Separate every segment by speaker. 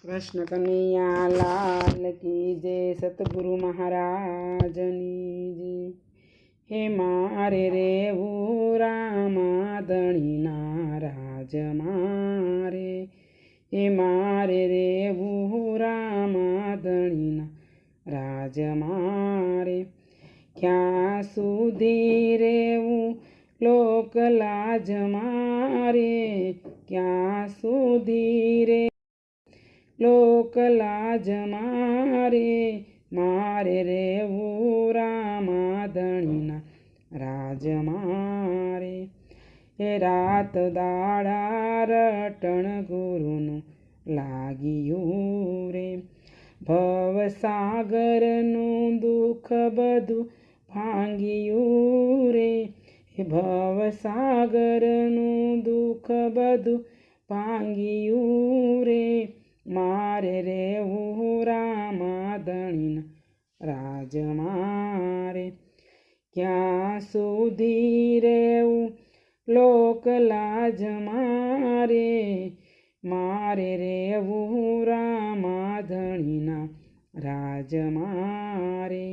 Speaker 1: कृष्ण कन्हैया लाल की जय। सतगुरु महाराजनी जी। हे मारे रेवू रामा धणीना राज मारे। हे मारे रेवू रामा धणीना राज मारे। ક્યાં સુધી રેવું લોક લાજ મારે। ક્યાં સુધી રે લોક લાજ મારે। મારે રેવું રામા ધણીના રાજ મારે। એ રાત દાડા રટણ ગુરુનું લાગ્યું રે। ભવસાગરનું દુઃખ બધું ભાંગ્યું રે। એ ભવસાગરનું દુઃખ બધું ભાંગ્યું રે। મારે રેવું રામા ધણીના રાજ મારે। ક્યાં સુધી રેવું લોક લાજ મારે। મારે રેવું રામા ધણીના રાજ મારે।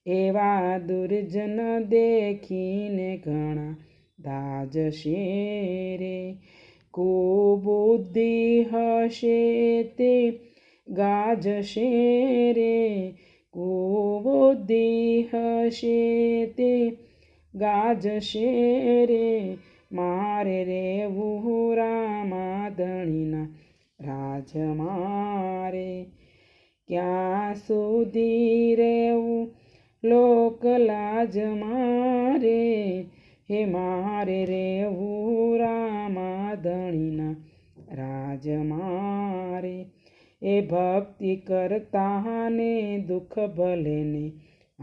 Speaker 1: એવા દુર્જન દેખીને ઘણા દાજશે રે। કુબુદ્ધિ હશે તે ગાજશે રે। કુબુદ્ધિ હશે તે ગાજશે રે। મારે રેવું રામા ધણીના રાજ મારે। ક્યાં સુધી રેવું લોક લાજ મારે। હે મારે રેવું રામા ધણીના રાજ મારે। એ ભક્તિ કરતાને દુઃખ ભલે ને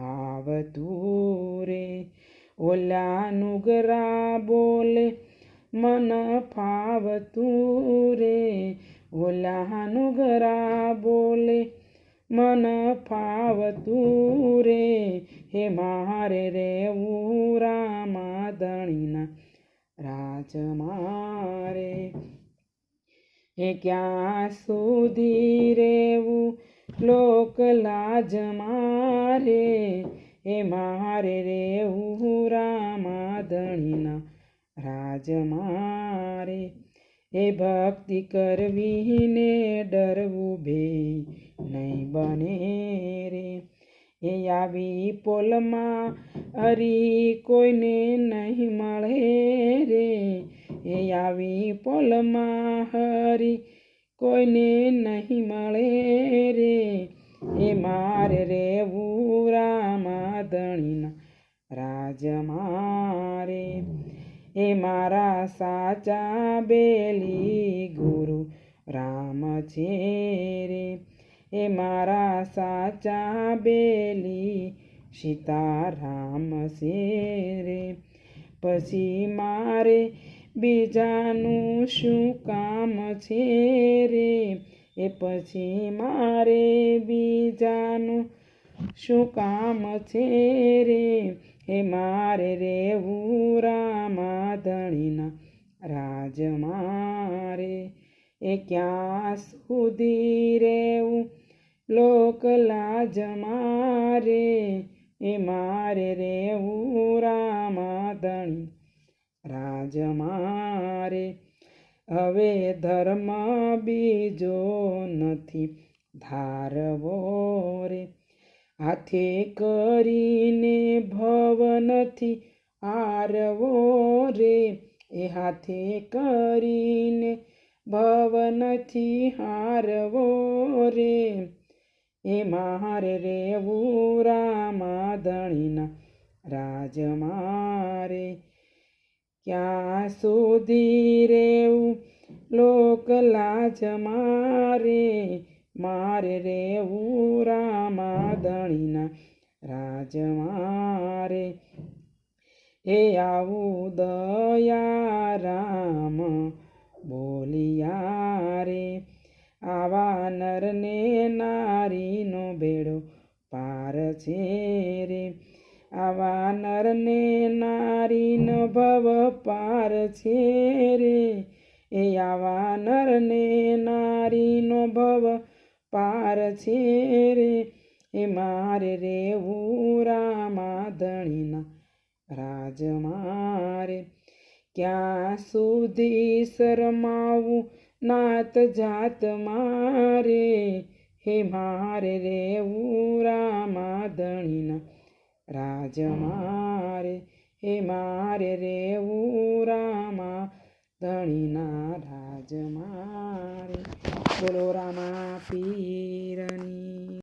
Speaker 1: આવતું રે। ઓલા નુગરા બોલે મન ફાવતું રે। ઓલા નુગરા બોલે મન ફાવતું રે। હે મારે રેવું રામા ધણીના રાજ મારે। હે ક્યાં સુધી રેવું લોક લાજ મારે। હે મારે રેવું રામા ધણીના રાજ મારે। હે ભક્તિ કરવી ને ડરવું બે નહીં બને રે। એ આવી પોલમાં હરી કોઈને નહીં મળે રે। એ આવી પોલમાં હરી કોઈને નહીં મળે રે। એ મારે રેવું રામા ધણીના રાજ મારે। એ મારા સાચા બેલી ગુરુ રામ છે રે। એ મારા સાચા બેલી સીતારામ છે રે। પછી મારે બીજાનું શું કામ છે રે। એ પછી મારે બીજાનું શું કામ છે રે। હે મારે રેવું રામા ધણીના રાજ મારે। એ ક્યાં સુધી રેવું લોક લાજ મારે। એ મારે રેવું રામા ધણી રાજ મારે। હવે ધર્મ બીજો નથી ધારવો રે। હાથે કરીને ભવ નથી હારવો રે। એ હાથે કરીને ભવ નથી હારવો રે। એ મારે રેવું રામા ધણીના રાજ મારે। ક્યાં સુધી રેવું લોક લાજ મારે। મારે રેવું રામા ધણીના રાજ મારે। હે આવું દયા રામ બોલિયા રે। આવા નરને નારીનો બેડો પાર છે રે। આવા નરને નારીનો ભવ પાર છે રે। એ આવા નરને નારીનો ભવ પાર છે રે. એ મારે રેવું રામા ધણીના રાજ મારે. ક્યાં સુધી શરમાવું નાત જાત મારે. હે મારે રેવું રામા ધણીના રાજ મારે. હે મારે રેવું રામા ધણીના રાજ મારે. બોલો રામા પીર